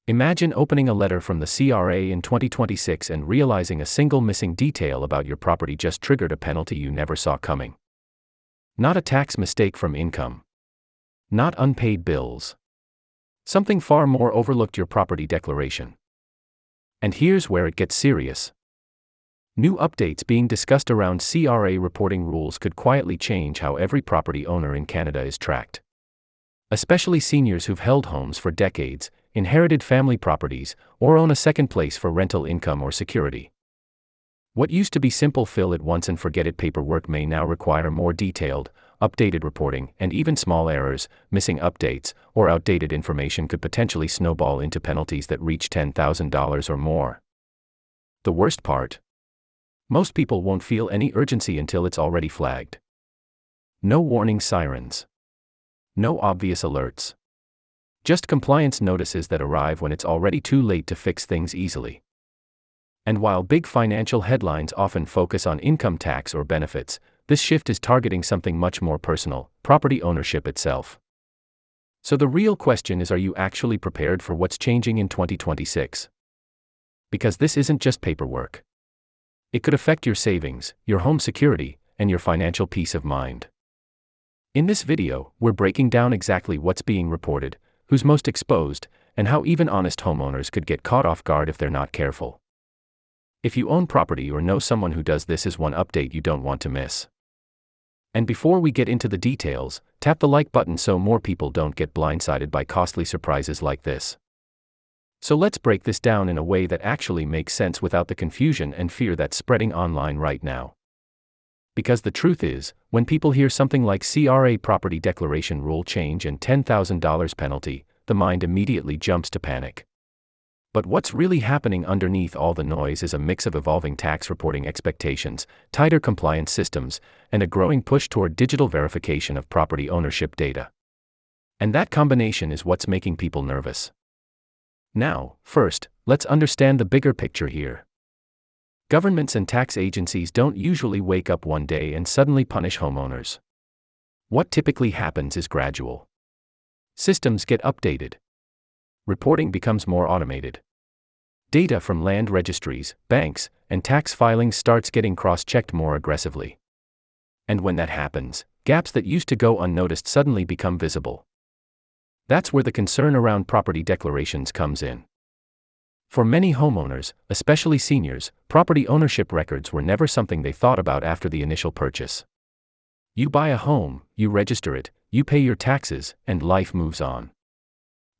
Imagine opening a letter from the CRA in 2026 and realizing a single missing detail about your property just triggered a penalty you never saw coming. Not a tax mistake from income. Not unpaid bills. Something far more: overlooked your property declaration. And here's where it gets serious. New updates being discussed around CRA reporting rules could quietly change how every property owner in Canada is tracked. Especially seniors who've held homes for decades, inherited family properties, or own a second place for rental income or security. What used to be simple fill it once and forget it paperwork may now require more detailed, updated reporting, and even small errors, missing updates, or outdated information could potentially snowball into penalties that reach $10,000 or more. The worst part? Most people won't feel any urgency until it's already flagged. No warning sirens. No obvious alerts. Just compliance notices that arrive when it's already too late to fix things easily. And while big financial headlines often focus on income tax or benefits, this shift is targeting something much more personal: property ownership itself. So the real question is, are you actually prepared for what's changing in 2026? Because this isn't just paperwork. It could affect your savings, your home security, and your financial peace of mind. In this video, we're breaking down exactly what's being reported, who's most exposed, and how even honest homeowners could get caught off guard if they're not careful. If you own property or know someone who does, this is one update you don't want to miss. And before we get into the details, tap the like button so more people don't get blindsided by costly surprises like this. So let's break this down in a way that actually makes sense without the confusion and fear that's spreading online right now. Because the truth is, when people hear something like CRA property declaration rule change and $10,000 penalty, the mind immediately jumps to panic. But what's really happening underneath all the noise is a mix of evolving tax reporting expectations, tighter compliance systems, and a growing push toward digital verification of property ownership data. And that combination is what's making people nervous. Now, first, let's understand the bigger picture here. Governments and tax agencies don't usually wake up one day and suddenly punish homeowners. What typically happens is gradual. Systems get updated. Reporting becomes more automated. Data from land registries, banks, and tax filings starts getting cross-checked more aggressively. And when that happens, gaps that used to go unnoticed suddenly become visible. That's where the concern around property declarations comes in. For many homeowners, especially seniors, property ownership records were never something they thought about after the initial purchase. You buy a home, you register it, you pay your taxes, and life moves on.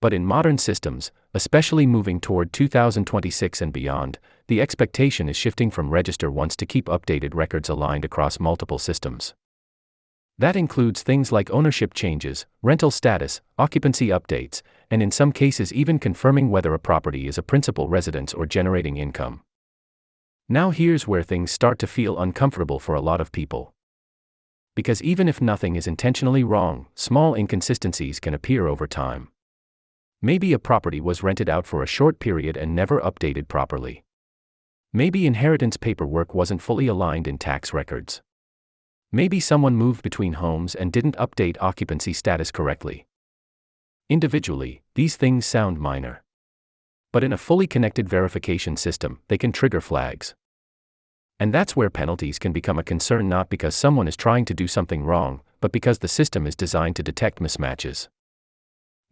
But in modern systems, especially moving toward 2026 and beyond, the expectation is shifting from register once to keep updated records aligned across multiple systems. That includes things like ownership changes, rental status, occupancy updates, and in some cases even confirming whether a property is a principal residence or generating income. Now here's where things start to feel uncomfortable for a lot of people. Because even if nothing is intentionally wrong, small inconsistencies can appear over time. Maybe a property was rented out for a short period and never updated properly. Maybe inheritance paperwork wasn't fully aligned in tax records. Maybe someone moved between homes and didn't update occupancy status correctly. Individually, these things sound minor. But in a fully connected verification system, they can trigger flags. And that's where penalties can become a concern, not because someone is trying to do something wrong, but because the system is designed to detect mismatches.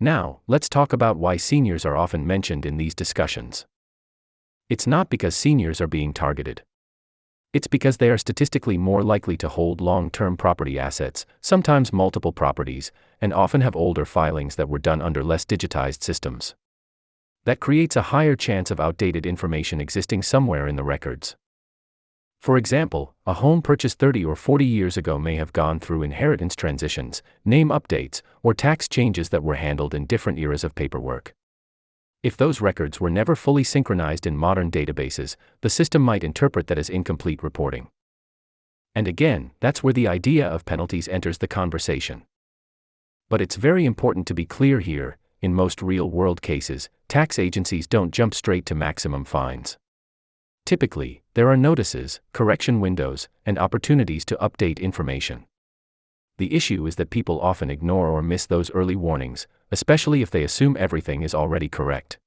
Now, let's talk about why seniors are often mentioned in these discussions. It's not because seniors are being targeted. It's because they are statistically more likely to hold long-term property assets, sometimes multiple properties, and often have older filings that were done under less digitized systems. That creates a higher chance of outdated information existing somewhere in the records. For example, a home purchased 30 or 40 years ago may have gone through inheritance transitions, name updates, or tax changes that were handled in different eras of paperwork. If those records were never fully synchronized in modern databases, the system might interpret that as incomplete reporting. And again, that's where the idea of penalties enters the conversation. But it's very important to be clear here: in most real-world cases, tax agencies don't jump straight to maximum fines. Typically, there are notices, correction windows, and opportunities to update information. The issue is that people often ignore or miss those early warnings, especially if they assume everything is already correct.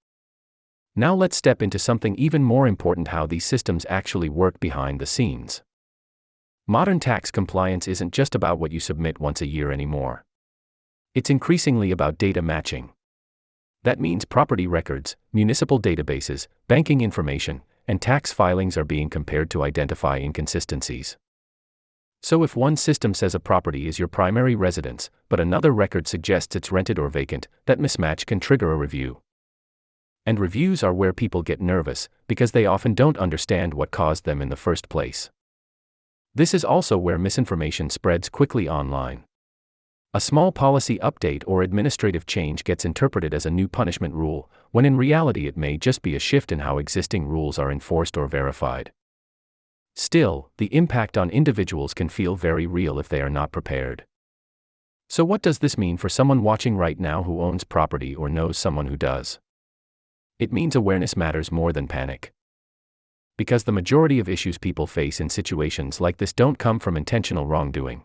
Now let's step into something even more important: how these systems actually work behind the scenes. Modern tax compliance isn't just about what you submit once a year anymore. It's increasingly about data matching. That means property records, municipal databases, banking information, and tax filings are being compared to identify inconsistencies. So if one system says a property is your primary residence, but another record suggests it's rented or vacant, that mismatch can trigger a review. And reviews are where people get nervous, because they often don't understand what caused them in the first place. This is also where misinformation spreads quickly online. A small policy update or administrative change gets interpreted as a new punishment rule, when in reality it may just be a shift in how existing rules are enforced or verified. Still, the impact on individuals can feel very real if they are not prepared. So what does this mean for someone watching right now who owns property or knows someone who does? It means awareness matters more than panic. Because the majority of issues people face in situations like this don't come from intentional wrongdoing.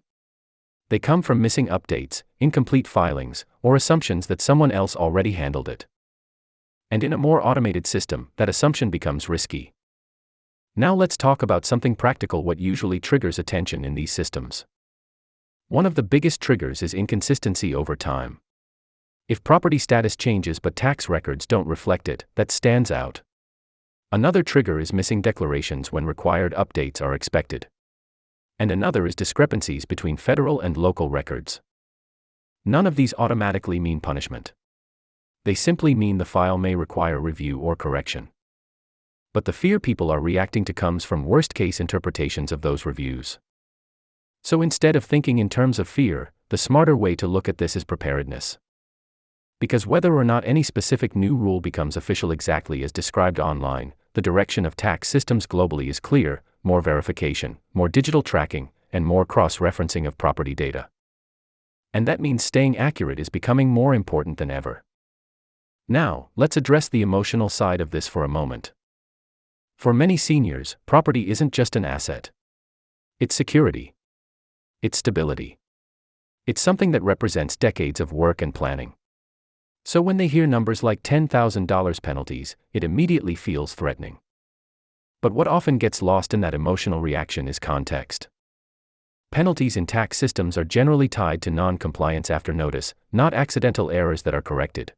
They come from missing updates, incomplete filings, or assumptions that someone else already handled it. And in a more automated system, that assumption becomes risky. Now let's talk about something practical: what usually triggers attention in these systems. One of the biggest triggers is inconsistency over time. If property status changes but tax records don't reflect it, that stands out. Another trigger is missing declarations when required updates are expected. And another is discrepancies between federal and local records. None of these automatically mean punishment. They simply mean the file may require review or correction. But the fear people are reacting to comes from worst-case interpretations of those reviews. So instead of thinking in terms of fear, the smarter way to look at this is preparedness. Because whether or not any specific new rule becomes official exactly as described online, the direction of tax systems globally is clear: more verification, more digital tracking, and more cross-referencing of property data. And that means staying accurate is becoming more important than ever. Now, let's address the emotional side of this for a moment. For many seniors, property isn't just an asset. It's security. It's stability. It's something that represents decades of work and planning. So when they hear numbers like $10,000 penalties, it immediately feels threatening. But what often gets lost in that emotional reaction is context. Penalties in tax systems are generally tied to non-compliance after notice, not accidental errors that are corrected.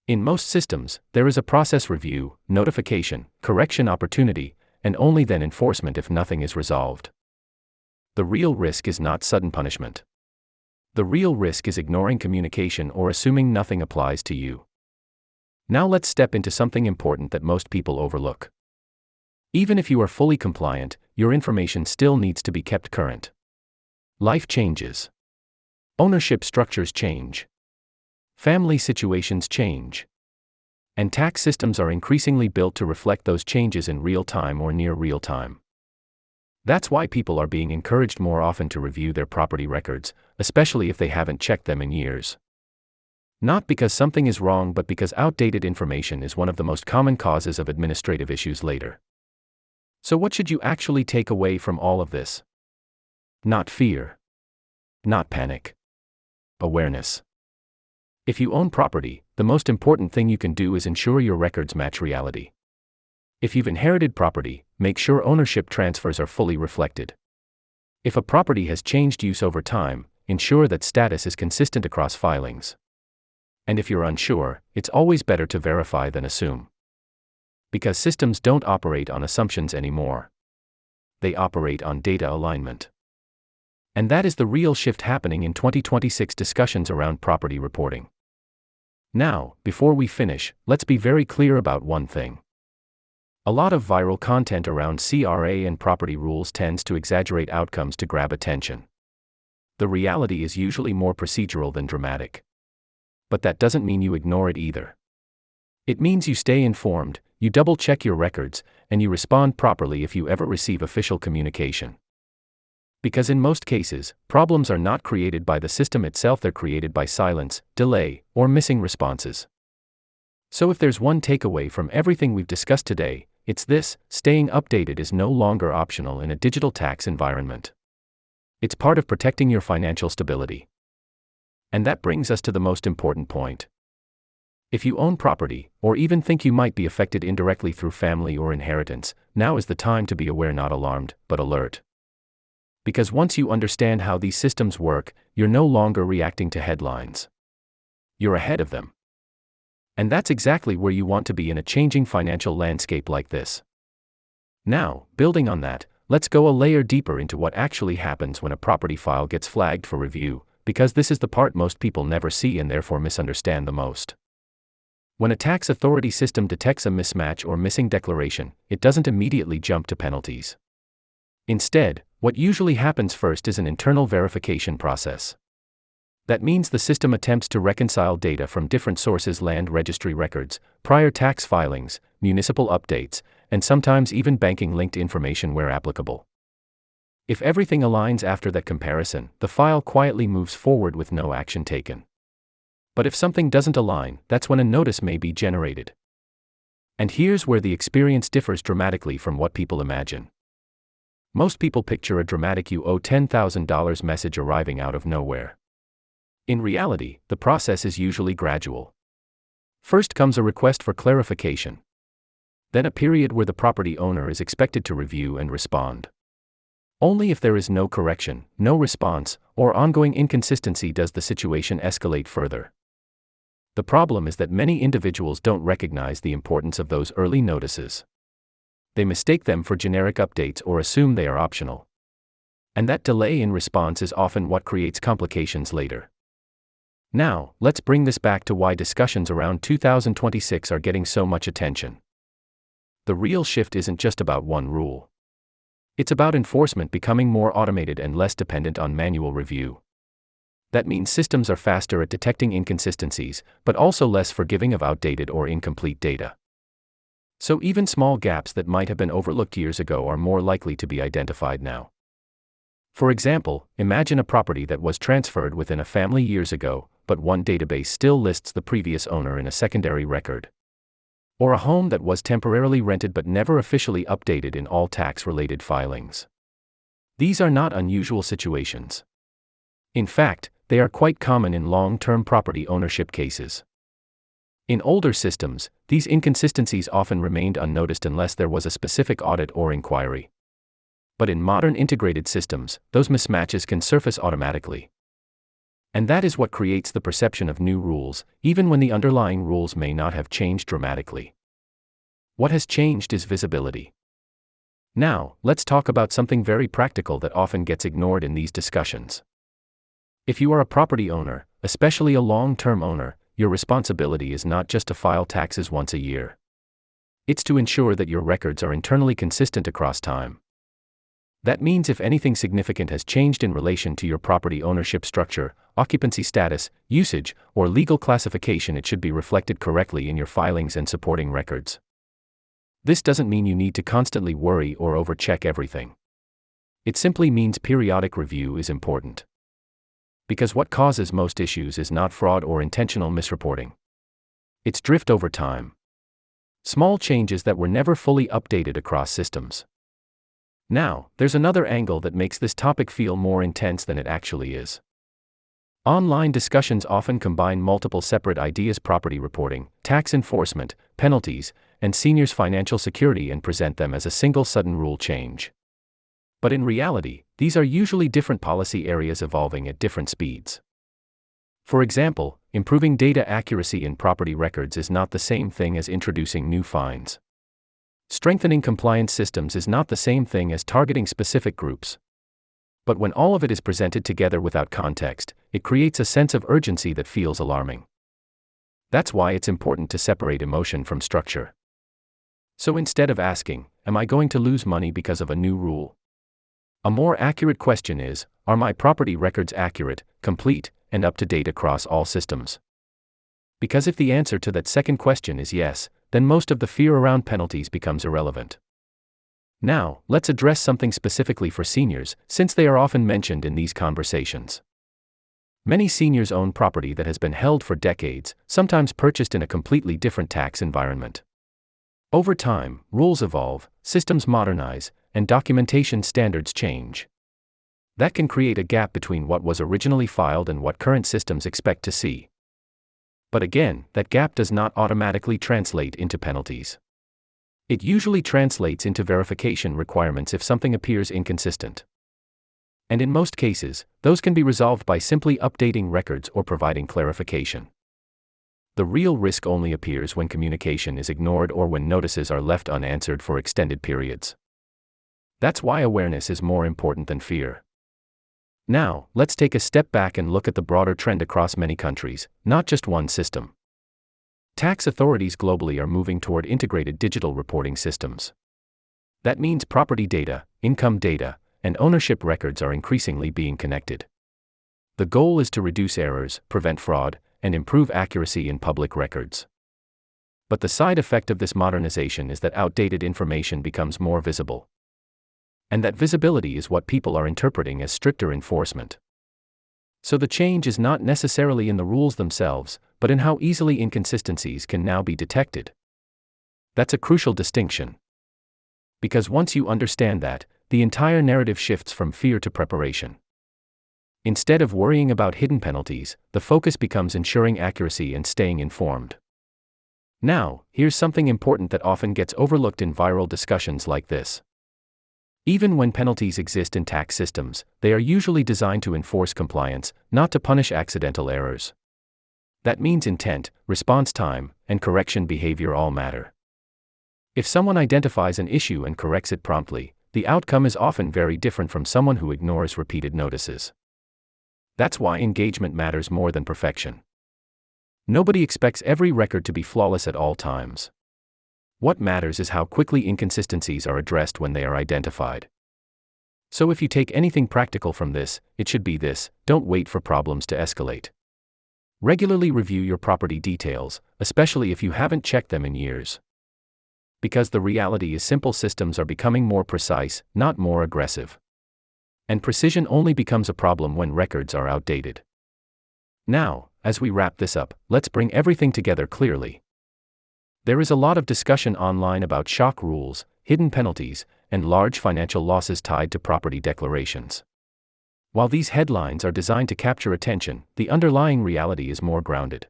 In most systems, there is a process: review, notification, correction opportunity, and only then enforcement if nothing is resolved. The real risk is not sudden punishment. The real risk is ignoring communication or assuming nothing applies to you. Now let's step into something important that most people overlook. Even if you are fully compliant, your information still needs to be kept current. Life changes. Ownership structures change. Family situations change. And tax systems are increasingly built to reflect those changes in real time or near real time. That's why people are being encouraged more often to review their property records, especially if they haven't checked them in years. Not because something is wrong, but because outdated information is one of the most common causes of administrative issues later. So what should you actually take away from all of this? Not fear. Not panic. Awareness. If you own property, the most important thing you can do is ensure your records match reality. If you've inherited property, make sure ownership transfers are fully reflected. If a property has changed use over time, ensure that status is consistent across filings. And if you're unsure, it's always better to verify than assume. Because systems don't operate on assumptions anymore. They operate on data alignment. And that is the real shift happening in 2026 discussions around property reporting. Now, before we finish, let's be very clear about one thing. A lot of viral content around CRA and property rules tends to exaggerate outcomes to grab attention. The reality is usually more procedural than dramatic. But that doesn't mean you ignore it either. It means you stay informed, you double-check your records, and you respond properly if you ever receive official communication. Because in most cases, problems are not created by the system itself, they're created by silence, delay, or missing responses. So if there's one takeaway from everything we've discussed today, it's this: staying updated is no longer optional in a digital tax environment. It's part of protecting your financial stability. And that brings us to the most important point. If you own property, or even think you might be affected indirectly through family or inheritance, now is the time to be aware, not alarmed, but alert. Because once you understand how these systems work, you're no longer reacting to headlines. You're ahead of them. And that's exactly where you want to be in a changing financial landscape like this. Now, building on that, let's go a layer deeper into what actually happens when a property file gets flagged for review, because this is the part most people never see and therefore misunderstand the most. When a tax authority system detects a mismatch or missing declaration, it doesn't immediately jump to penalties. Instead, what usually happens first is an internal verification process. That means the system attempts to reconcile data from different sources: land registry records, prior tax filings, municipal updates, and sometimes even banking-linked information where applicable. If everything aligns after that comparison, the file quietly moves forward with no action taken. But if something doesn't align, that's when a notice may be generated. And here's where the experience differs dramatically from what people imagine. Most people picture a dramatic "you owe $10,000" message arriving out of nowhere. In reality, the process is usually gradual. First comes a request for clarification. Then a period where the property owner is expected to review and respond. Only if there is no correction, no response, or ongoing inconsistency does the situation escalate further. The problem is that many individuals don't recognize the importance of those early notices. They mistake them for generic updates or assume they are optional. And that delay in response is often what creates complications later. Now, let's bring this back to why discussions around 2026 are getting so much attention. The real shift isn't just about one rule. It's about enforcement becoming more automated and less dependent on manual review. That means systems are faster at detecting inconsistencies, but also less forgiving of outdated or incomplete data. So even small gaps that might have been overlooked years ago are more likely to be identified now. For example, imagine a property that was transferred within a family years ago, but one database still lists the previous owner in a secondary record. Or a home that was temporarily rented but never officially updated in all tax-related filings. These are not unusual situations. In fact, they are quite common in long-term property ownership cases. In older systems, these inconsistencies often remained unnoticed unless there was a specific audit or inquiry. But in modern integrated systems, those mismatches can surface automatically. And that is what creates the perception of new rules, even when the underlying rules may not have changed dramatically. What has changed is visibility. Now, let's talk about something very practical that often gets ignored in these discussions. If you are a property owner, especially a long-term owner, your responsibility is not just to file taxes once a year. It's to ensure that your records are internally consistent across time. That means if anything significant has changed in relation to your property ownership structure, occupancy status, usage, or legal classification, it should be reflected correctly in your filings and supporting records. This doesn't mean you need to constantly worry or overcheck everything. It simply means periodic review is important. Because what causes most issues is not fraud or intentional misreporting. It's drift over time. Small changes that were never fully updated across systems. Now, there's another angle that makes this topic feel more intense than it actually is. Online discussions often combine multiple separate ideas: property reporting, tax enforcement, penalties, and seniors' financial security, and present them as a single sudden rule change. But in reality, these are usually different policy areas evolving at different speeds. For example, improving data accuracy in property records is not the same thing as introducing new fines. Strengthening compliance systems is not the same thing as targeting specific groups. But when all of it is presented together without context, it creates a sense of urgency that feels alarming. That's why it's important to separate emotion from structure. So instead of asking, "Am I going to lose money because of a new rule?" a more accurate question is, "Are my property records accurate, complete, and up to date across all systems?" Because if the answer to that second question is yes, then most of the fear around penalties becomes irrelevant. Now, let's address something specifically for seniors, since they are often mentioned in these conversations. Many seniors own property that has been held for decades, sometimes purchased in a completely different tax environment. Over time, rules evolve, systems modernize, and documentation standards change. That can create a gap between what was originally filed and what current systems expect to see. But again, that gap does not automatically translate into penalties. It usually translates into verification requirements if something appears inconsistent. And in most cases, those can be resolved by simply updating records or providing clarification. The real risk only appears when communication is ignored or when notices are left unanswered for extended periods. That's why awareness is more important than fear. Now, let's take a step back and look at the broader trend across many countries, not just one system. Tax authorities globally are moving toward integrated digital reporting systems. That means property data, income data, and ownership records are increasingly being connected. The goal is to reduce errors, prevent fraud, and improve accuracy in public records. But the side effect of this modernization is that outdated information becomes more visible. And that visibility is what people are interpreting as stricter enforcement. So the change is not necessarily in the rules themselves, but in how easily inconsistencies can now be detected. That's a crucial distinction. Because once you understand that, the entire narrative shifts from fear to preparation. Instead of worrying about hidden penalties, the focus becomes ensuring accuracy and staying informed. Now, here's something important that often gets overlooked in viral discussions like this. Even when penalties exist in tax systems, they are usually designed to enforce compliance, not to punish accidental errors. That means intent, response time, and correction behavior all matter. If someone identifies an issue and corrects it promptly, the outcome is often very different from someone who ignores repeated notices. That's why engagement matters more than perfection. Nobody expects every record to be flawless at all times. What matters is how quickly inconsistencies are addressed when they are identified. So if you take anything practical from this, it should be this: don't wait for problems to escalate. Regularly review your property details, especially if you haven't checked them in years. Because the reality is simple systems are becoming more precise, not more aggressive. And precision only becomes a problem when records are outdated. Now, as we wrap this up, let's bring everything together clearly. There is a lot of discussion online about shock rules, hidden penalties, and large financial losses tied to property declarations. While these headlines are designed to capture attention, the underlying reality is more grounded.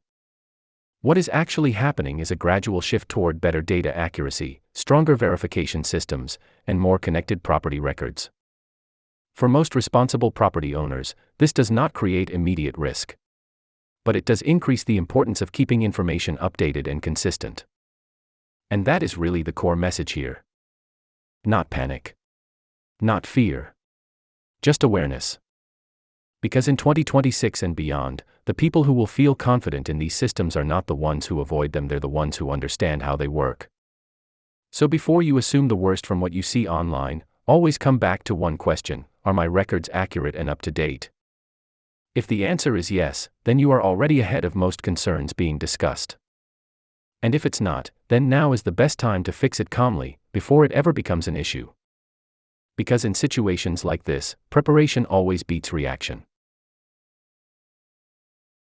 What is actually happening is a gradual shift toward better data accuracy, stronger verification systems, and more connected property records. For most responsible property owners, this does not create immediate risk. But it does increase the importance of keeping information updated and consistent. And that is really the core message here. Not panic. Not fear. Just awareness. Because in 2026 and beyond, the people who will feel confident in these systems are not the ones who avoid them, they're the ones who understand how they work. So before you assume the worst from what you see online, always come back to one question: are my records accurate and up to date? If the answer is yes, then you are already ahead of most concerns being discussed. And if it's not, then now is the best time to fix it calmly, before it ever becomes an issue. Because in situations like this, preparation always beats reaction.